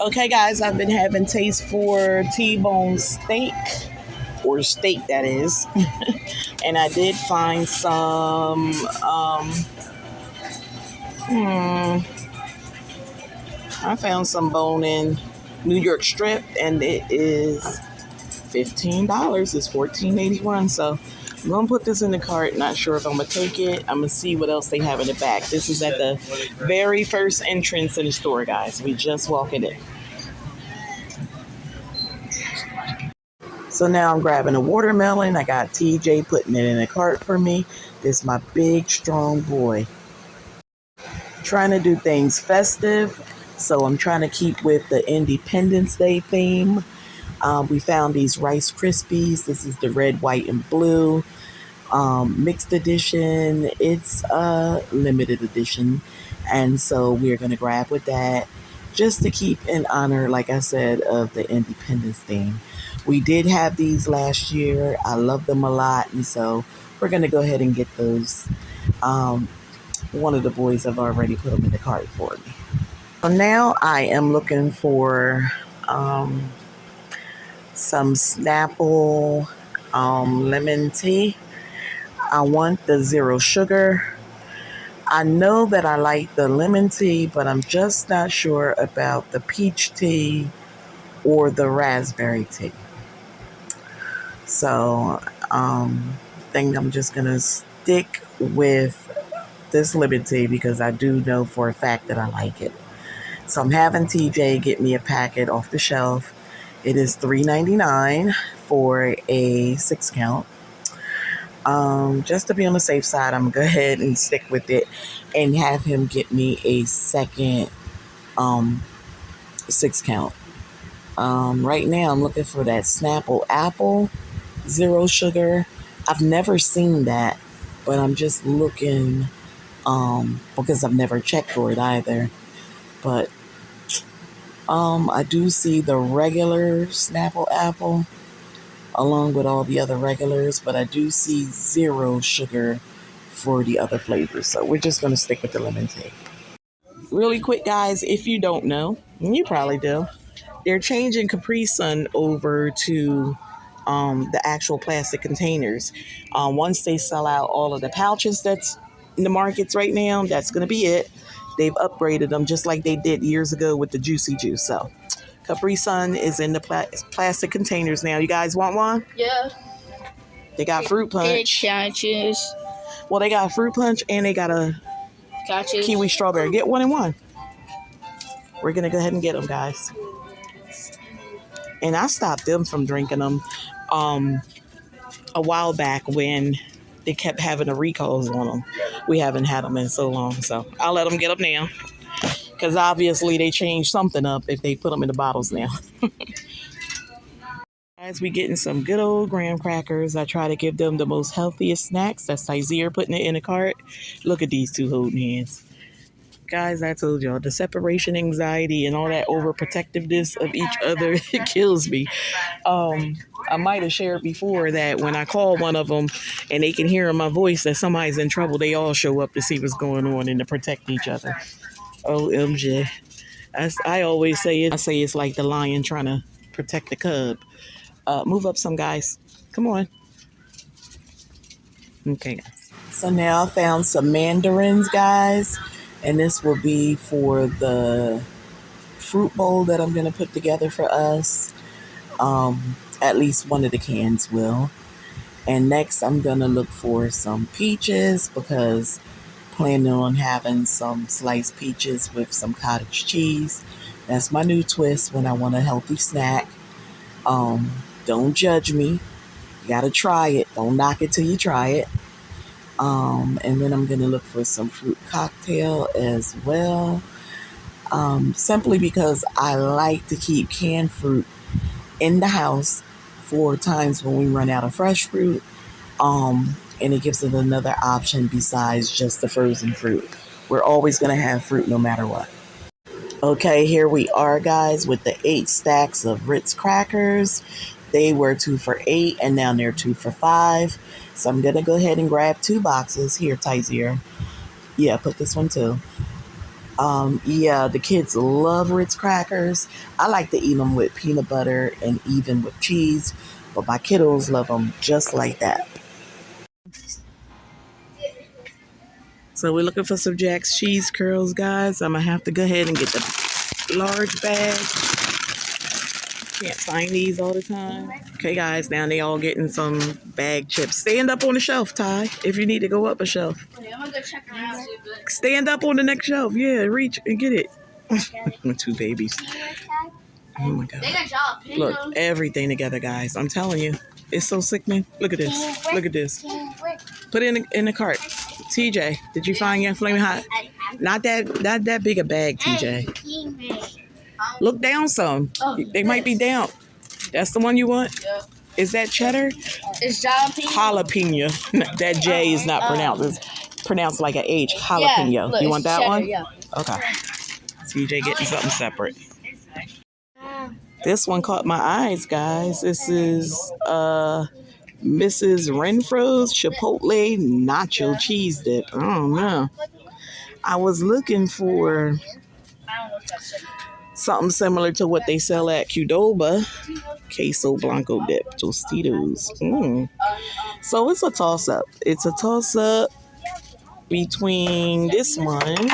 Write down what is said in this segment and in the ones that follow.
Okay, guys, I've been having taste for T-bone steak, or steak that is, and I did find some. Hmm, I found some bone-in New York strip, and it is $15. It's $14.81. So I'm gonna put this in the cart. Not sure if I'm gonna take it. I'm gonna see what else they have in the back. This is at the very first entrance in the store, guys. We just walking in. So now I'm grabbing a watermelon. I got TJ putting it in a cart for me. This is my big, strong boy. Trying to do things festive. So I'm trying to keep with the Independence Day theme. We found these Rice Krispies. This is the red, white, and blue mixed edition. It's a limited edition. And so we're going to grab with that just to keep in honor, like I said, of the Independence theme. We did have these last year. I love them a lot. And so we're going to go ahead and get those. One of the boys have already put them in the cart for me. So now I am looking for some Snapple lemon tea. I want the zero sugar. I know that I like the lemon tea, but I'm just not sure about the peach tea or the raspberry tea. So I think I'm just going to stick with this lemon tea because I do know for a fact that I like it. So I'm having TJ get me a packet off the shelf. It is $3.99 for a 6-count. Just to be on the safe side, I'm going to go ahead and stick with it and have him get me a second 6-count. Right now, I'm looking for that Snapple Apple, zero sugar. I've never seen that, but I'm just looking because I've never checked for it either. But I do see the regular Snapple Apple along with all the other regulars, but I do see zero sugar for the other flavors. So we're just going to stick with the lemon tea. Really quick, guys, if you don't know, and you probably do, they're changing Capri Sun over to the actual plastic containers. Once they sell out all of the pouches that's in the markets right now, that's going to be it. They've upgraded them just like they did years ago with the Juicy Juice. So Capri Sun is in the plastic containers now. You guys want one? Yeah. They got fruit punch. Can I choose? Well, they got fruit punch and they got a kiwi strawberry. Get one and one. We're going to go ahead and get them, guys. And I stopped them from drinking them a while back when they kept having the recalls on them. We haven't had them in so long, so I'll let them get up now. Because obviously they changed something up if they put them in the bottles now. Guys, we getting some good old graham crackers. I try to give them the most healthiest snacks. That's Tyzier putting it in a cart. Look at these two holding hands. Guys, I told y'all, the separation anxiety and all that overprotectiveness of each other, it kills me. I might have shared before that when I call one of them and they can hear in my voice that somebody's in trouble, they all show up to see what's going on and to protect each other. OMG. I always say it. I say it's like the lion trying to protect the cub. Move up some, guys. Come on. Okay, guys. So now I found some mandarins, guys. And this will be for the fruit bowl that I'm going to put together for us. At least one of the cans will. And next I'm going to look for some peaches because planning on having some sliced peaches with some cottage cheese. That's my new twist when I want a healthy snack. Don't judge me. You got to try it. Don't knock it till you try it. And then I'm going to look for some fruit cocktail as well. Simply because I like to keep canned fruit in the house for times when we run out of fresh fruit. And it gives it another option besides just the frozen fruit. We're always going to have fruit no matter what. Okay, here we are, guys, with the 8 stacks of Ritz crackers. They were 2 for $8 and now they're 2 for $5. So I'm going to go ahead and grab 2 boxes. Here, Tyzier. Yeah, put this one too. Yeah, the kids love Ritz crackers. I like to eat them with peanut butter and even with cheese, but my kiddos love them just like that. So we're looking for some Jack's cheese curls, guys. I'm gonna have to go ahead and get the large bag. Can't find these all the time. Okay, guys, now they all getting some bag chips. Stand up on the shelf, Ty, if you need to go up a shelf. I'm gonna go check around. Stand up on the next shelf. Yeah, reach and get it. My two babies. Oh my God. Look, everything together, guys. I'm telling you. It's so sickening. Look at this. Look at this. Put it in the cart. TJ, did you find your flaming hot? Not that big a bag, TJ. Look down some. They might be down. That's the one you want? Yeah. Is that cheddar? It's jalapeno. Jalapeno. That J is not pronounced. It's pronounced like an H. Jalapeno. Yeah, look, you want that cheddar, one? Yeah. Okay. TJ getting something separate. This one caught my eyes, guys. This is Mrs. Renfro's Chipotle Nacho Cheese Dip. I don't know. I was looking for something similar to what they sell at Qdoba. Queso Blanco Dip. Tostitos. So it's a toss-up. It's a toss-up between this one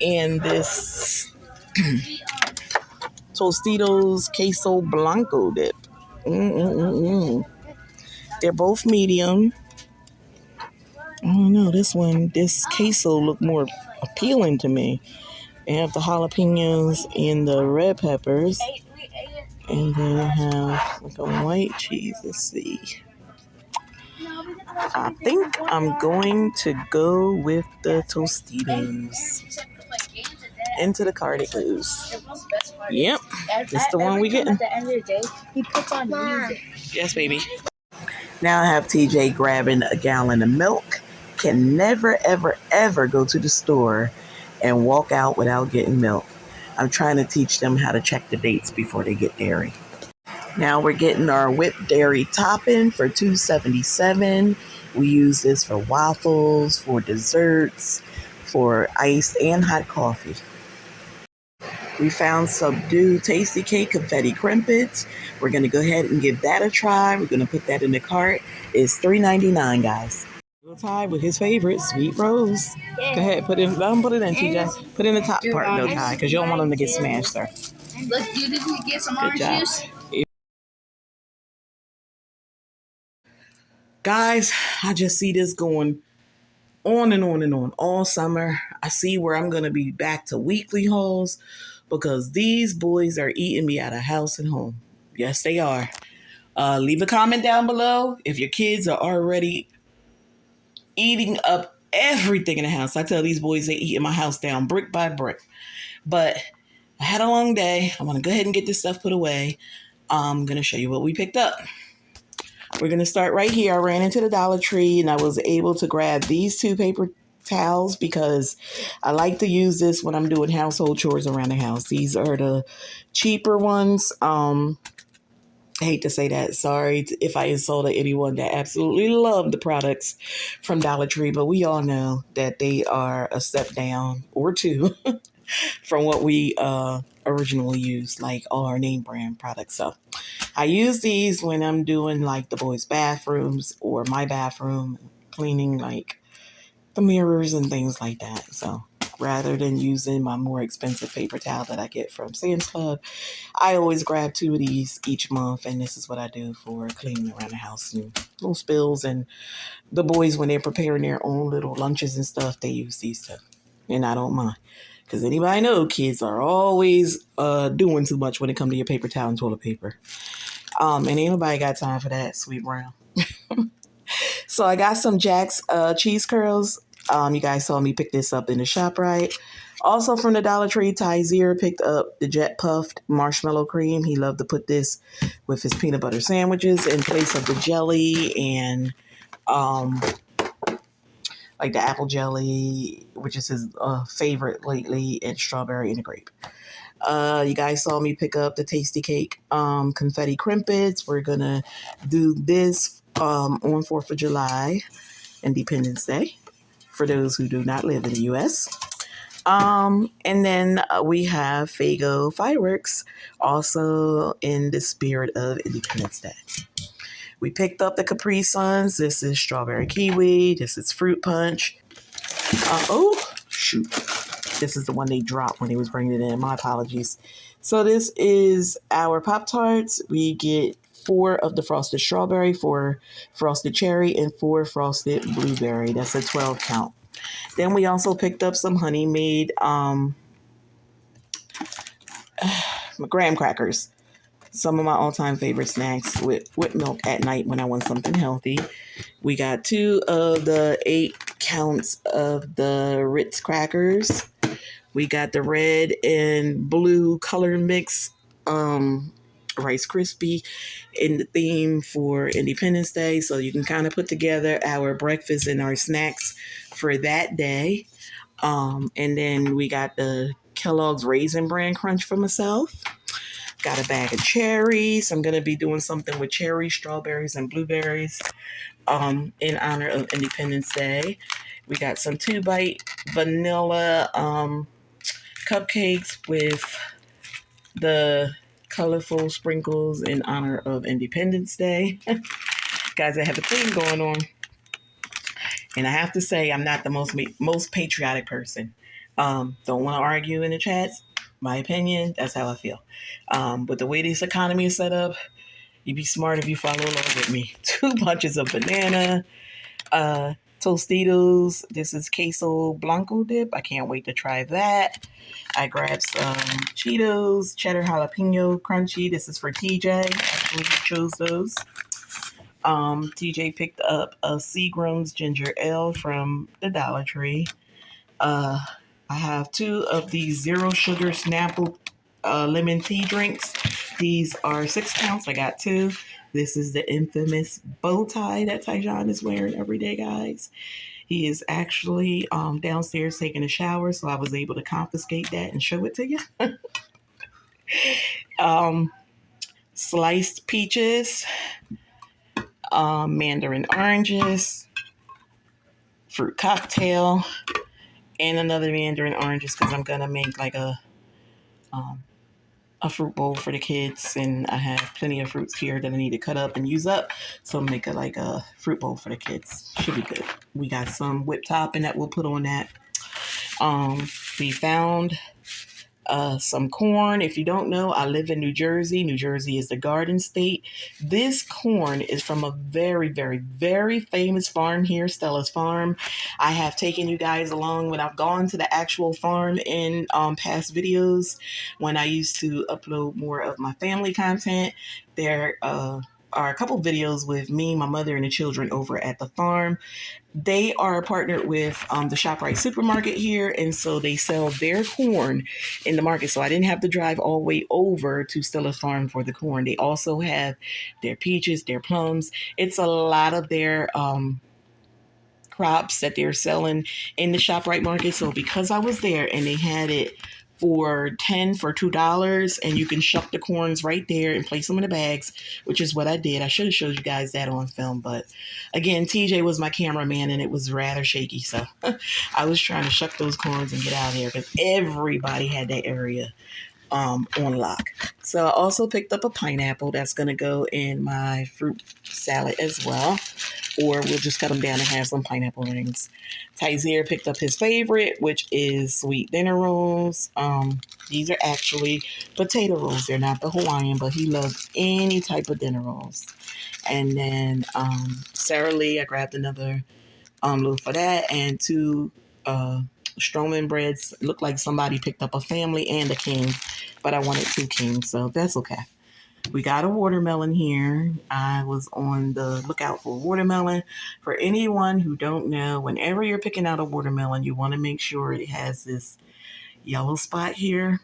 and this Tostitos Queso Blanco Dip. They're both medium. I don't know, this queso look more appealing to me. They have the jalapenos and the red peppers. And then I have like a white cheese. Let's see. I think I'm going to go with the Tostitos. Into the cart it goes. Yep, that's the one we getting. At the end of the day, he puts on music. Yes, baby. Now I have TJ grabbing a gallon of milk. Can never, ever, ever go to the store and walk out without getting milk. I'm trying to teach them how to check the dates before they get dairy. Now we're getting our whipped dairy topping for $2.77. We use this for waffles, for desserts, for iced and hot coffee. We found some new Tasty Cake confetti crimpets. We're going to go ahead and give that a try. We're going to put that in the cart. It's $3.99, guys. Ty with his favorite, Sweet Rose. Yeah. Go ahead, put it in, TJ. Put in the top part, though, Ty, because you don't want them to get smashed, sir. Let's do this and get some orange juice. Guys, I just see this going on and on and on all summer. I see where I'm going to be back to weekly hauls because these boys are eating me out of house and home. Yes, they are. Leave a comment down below if your kids are already eating up everything in the house. I tell these boys they eating my house down brick by brick. But I had a long day. I want to go ahead and get this stuff put away. I'm going to show you what we picked up. We're going to start right here. I ran into the Dollar Tree and I was able to grab these two paper towels because I like to use this when I'm doing household chores around the house. These are the cheaper ones. I hate to say that. Sorry if I insulted anyone that absolutely loved the products from Dollar Tree, but we all know that they are a step down or two from what we originally used, like all our name brand products. So I use these when I'm doing like the boys' bathrooms or my bathroom, cleaning like the mirrors and things like that. So rather than using my more expensive paper towel that I get from Sam's Club, I always grab two of these each month, and this is what I do for cleaning around the house and little spills. And the boys, when they're preparing their own little lunches and stuff, they use these too, and I don't mind. Because anybody know kids are always doing too much when it comes to your paper towel and toilet paper. And ain't nobody got time for that, sweet brown. So I got some Jack's cheese curls. You guys saw me pick this up in the Shoprite. Also from the Dollar Tree, Tyzier picked up the Jet Puffed Marshmallow Cream. He loved to put this with his peanut butter sandwiches in place of the jelly and like the apple jelly, which is his favorite lately, and strawberry and a grape. You guys saw me pick up the Tasty Cake confetti crimpets. We're going to do this on 4th of July, Independence Day, for those who do not live in the U.S. And then we have Fago Fireworks, also in the spirit of Independence Day. We picked up the Capri Suns. This is strawberry kiwi. This is fruit punch. Oh, shoot. This is the one they dropped when they was bringing it in. My apologies. So this is our Pop-Tarts. We get 4 of the frosted strawberry, 4 frosted cherry, and 4 frosted blueberry. That's a 12 count. Then we also picked up some honey-made graham crackers. Some of my all-time favorite snacks with milk at night when I want something healthy. We got 2 of the 8 counts of the Ritz crackers. We got the red and blue color mix Rice Krispie in the theme for Independence Day. So you can kind of put together our breakfast and our snacks for that day. And then we got the Kellogg's Raisin Bran Crunch for myself. Got a bag of cherries. I'm going to be doing something with cherries, strawberries, and blueberries in honor of Independence Day. We got some 2-bite vanilla cupcakes with the colorful sprinkles in honor of Independence Day. Guys, I have a thing going on. And I have to say, I'm not the most patriotic person. Don't want to argue in the chats. My opinion, that's how I feel. But the way this economy is set up, you'd be smart if you follow along with me. 2 bunches of banana, Tostitos. This is queso blanco dip. I can't wait to try that. I grabbed some Cheetos, cheddar jalapeno crunchy. This is for TJ. Actually, he chose those. TJ picked up a Seagram's ginger ale from the Dollar Tree. I have 2 of these 0 sugar Snapple lemon tea drinks. These are 6 counts. I got 2. This is the infamous bow tie that Tyjon is wearing every day, guys. He is actually downstairs taking a shower, so I was able to confiscate that and show it to you. Sliced peaches, mandarin oranges, fruit cocktail, and another mandarin oranges because I'm going to make like a fruit bowl for the kids, and I have plenty of fruits here that I need to cut up and use up, so make a fruit bowl for the kids. Should be good. We got some whipped topping that we'll put on that. We found some corn. If you don't know, I live in New Jersey. New Jersey is the garden state. This corn is from a very, very, very famous farm here, Stella's Farm. I have taken you guys along when I've gone to the actual farm in past videos when I used to upload more of my family content. There are a couple videos with me, my mother, and the children over at the farm. They are partnered with the Shoprite supermarket here, and so they sell their corn in the market. So I didn't have to drive all the way over to Stella's Farm for the corn. They also have their peaches, their plums. It's a lot of their crops that they're selling in the Shoprite market. So because I was there and they had it for $2, and you can shuck the corns right there and place them in the bags, which is what I did. I should have showed you guys that on film, but again, TJ was my cameraman and it was rather shaky, so I was trying to shuck those corns and get out of there because everybody had that area on lock. So I also picked up a pineapple that's going to go in my fruit salad as well, or we'll just cut them down and have some pineapple rings. Tyzer picked up his favorite, which is sweet dinner rolls. These are actually potato rolls. They're not the Hawaiian, but he loves any type of dinner rolls. And then Sarah Lee, I grabbed another loaf of that, and 2 Stroman breads. Looked like somebody picked up a family and a king, but I wanted 2 kings, so that's okay. We got a watermelon here. I was on the lookout for watermelon. For anyone who don't know, whenever you're picking out a watermelon, you want to make sure it has this yellow spot here.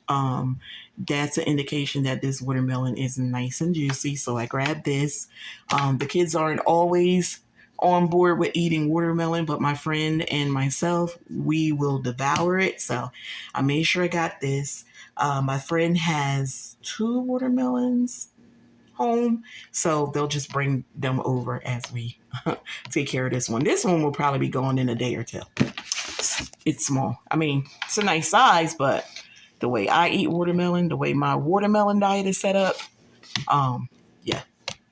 That's an indication that this watermelon is nice and juicy, so I grabbed this. The kids aren't always on board with eating watermelon, but my friend and myself, we will devour it, so I made sure I got this. My friend has 2 watermelons home, so they'll just bring them over as we take care of this one. This one will probably be gone in a day or 2. it's small. I mean, it's a nice size, but the way I eat watermelon, the way my watermelon diet is set up, yeah,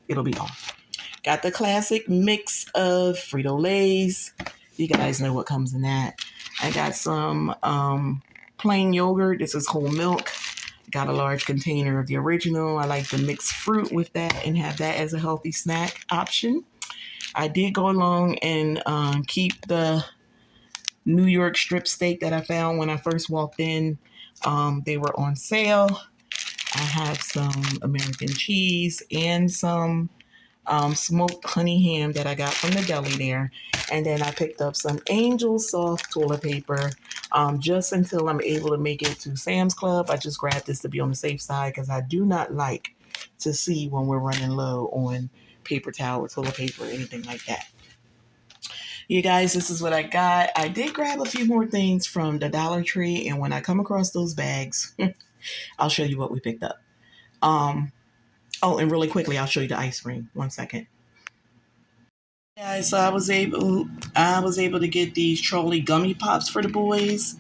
it'll be gone. Got the classic mix of Frito-Lays. You guys know what comes in that. I got some plain yogurt. This is whole milk. Got a large container of the original. I like to mix fruit with that and have that as a healthy snack option. I did go along and keep the New York strip steak that I found when I first walked in. They were on sale. I have some American cheese and some smoked honey ham that I got from the deli there. And then I picked up some Angel Soft toilet paper just until I'm able to make it to Sam's Club. I just grabbed this to be on the safe side because I do not like to see when we're running low on paper towel or toilet paper or anything like that. You guys, this is what I got. I did grab a few more things from the Dollar Tree, and when I come across those bags, I'll show you what we picked up. Oh, and really quickly, I'll show you the ice cream. 1 second. Guys, so I was able to get these trolley gummy pops for the boys.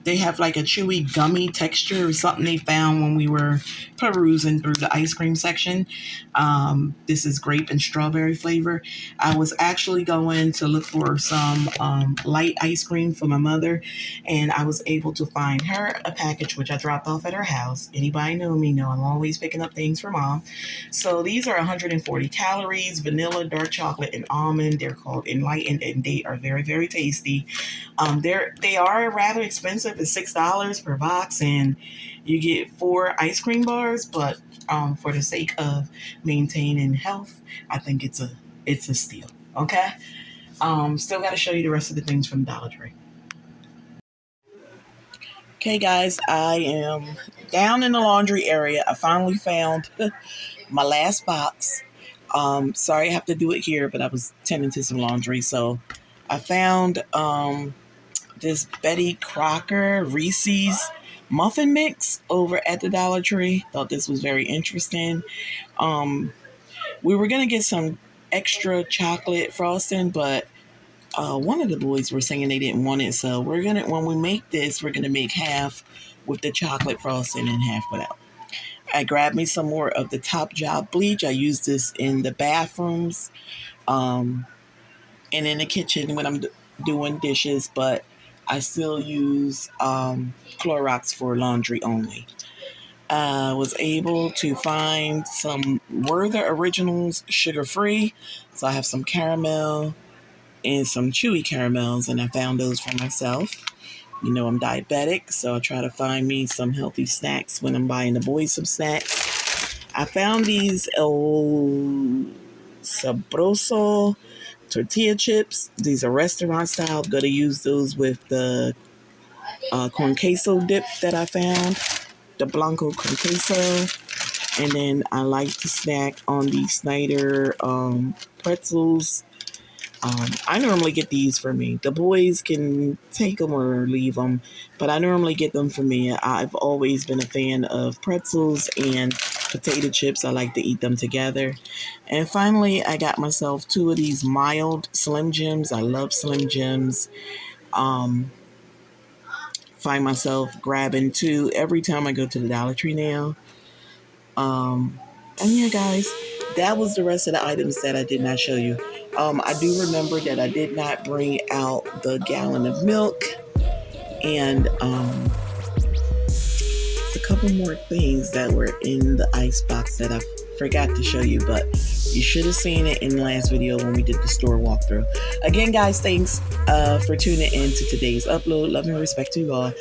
They have like a chewy gummy texture or something they found when we were perusing through the ice cream section. This is grape and strawberry flavor. I was actually going to look for some light ice cream for my mother, and I was able to find her a package which I dropped off at her house. Anybody know me know I'm always picking up things for mom. So these are 140 calories, vanilla, dark chocolate, and almond. They're called Enlightened, and they are very, very tasty. They are rather expensive. It's $6 per box, and you get 4 ice cream bars. But for the sake of maintaining health, I think it's a steal. Okay. Still got to show you the rest of the things from Dollar Tree. Okay, guys, I am down in the laundry area. I finally found my last box. Sorry I have to do it here, but I was tending to some laundry, so I found this Betty Crocker Reese's muffin mix over at the Dollar Tree. Thought this was very interesting. We were going to get some extra chocolate frosting, but one of the boys were saying they didn't want it. So when we make this, we're going to make half with the chocolate frosting and half without. I grabbed me some more of the Top Job bleach. I use this in the bathrooms and in the kitchen when I'm doing dishes, but I still use Clorox for laundry only. I was able to find some Werther Originals sugar-free. So I have some caramel and some chewy caramels, and I found those for myself. You know, I'm diabetic, so I try to find me some healthy snacks when I'm buying the boys some snacks. I found these Sabroso tortilla chips. These are restaurant style. I'm going to use those with the corn queso dip that I found, the Blanco corn queso. And then I like to snack on the Snyder pretzels. I normally get these for me. The boys can take them or leave them, but I normally get them for me. I've always been a fan of pretzels and potato chips. I like to eat them together. And finally, I got myself 2 of these mild Slim Jims. I love Slim Jims. Find myself grabbing 2 every time I go to the Dollar Tree now. And yeah, guys, that was the rest of the items that I did not show you. I do remember that I did not bring out the gallon of milk, and it's a couple more things that were in the ice box that I forgot to show you, but you should have seen it in the last video when we did the store walkthrough. Again, guys, thanks for tuning in to today's upload. Love and respect to you all.